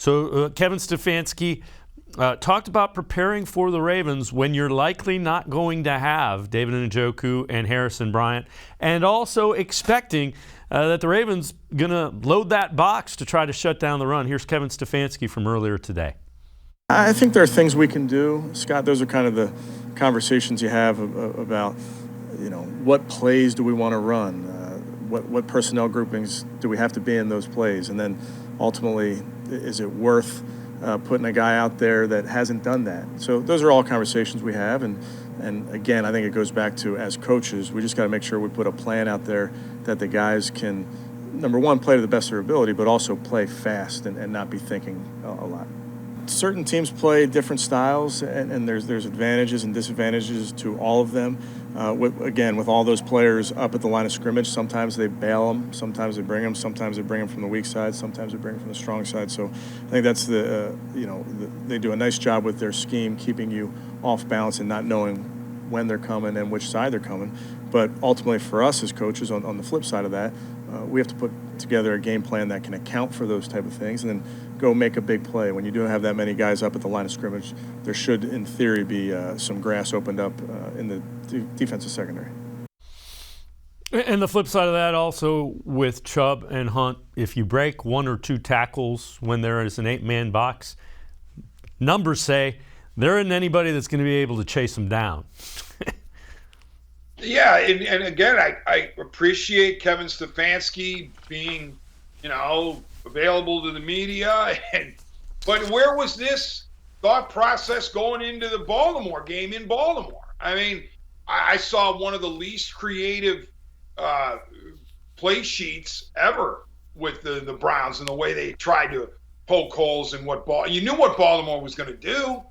So Kevin Stefanski talked about preparing for the Ravens when you're likely not going to have David Njoku and Harrison Bryant, and also expecting that the Ravens going to load that box to try to shut down the run. Here's Kevin Stefanski from earlier today. I think there are things we can do, Scott. Those are kind of the conversations you have about, what plays do we want to run? What personnel groupings do we have to be in those plays? And then ultimately, is it worth putting a guy out there that hasn't done that? So those are all conversations we have. And again, I think it goes back to, as coaches, we just got to make sure we put a plan out there that the guys can, number one, play to the best of their ability, but also play fast and not be thinking a lot. Certain teams play different styles, and there's advantages and disadvantages to all of them. With all those players up at the line of scrimmage, sometimes they bail them, sometimes they bring them, sometimes they bring them from the weak side, sometimes they bring them from the strong side. So I think that's they do a nice job with their scheme, keeping you off balance and not knowing when they're coming and which side they're coming. But ultimately for us as coaches, on the flip side of that, we have to put together a game plan that can account for those type of things and then go make a big play. When you don't have that many guys up at the line of scrimmage, there should, in theory, be some grass opened up in the defensive secondary. And the flip side of that also with Chubb and Hunt, if you break one or two tackles when there is an 8-man box, numbers say there isn't anybody that's going to be able to chase them down. Yeah, and again, I appreciate Kevin Stefanski being, available to the media. But where was this thought process going into the Baltimore game in Baltimore? I mean, I saw one of the least creative play sheets ever with the Browns and the way they tried to poke holes in you knew what Baltimore was going to do.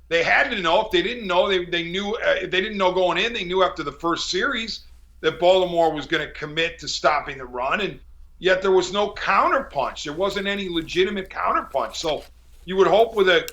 They had to know. If they didn't know, they knew. If they didn't know going in, they knew after the first series that Baltimore was going to commit to stopping the run, and yet there was no counterpunch. There wasn't any legitimate counterpunch. So you would hope with a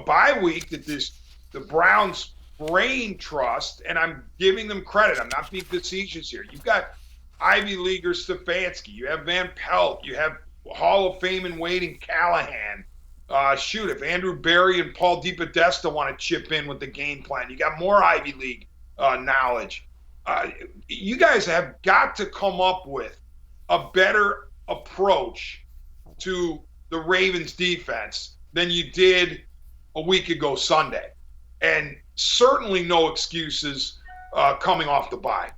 bye week that the Browns brain trust, and I'm giving them credit. I'm not being facetious here. You've got Ivy Leaguer Stefanski. You have Van Pelt. You have Hall of Fame in waiting Callahan. If Andrew Berry and Paul DePodesta want to chip in with the game plan, you got more Ivy League knowledge. You guys have got to come up with a better approach to the Ravens defense than you did a week ago Sunday. And certainly no excuses coming off the bye.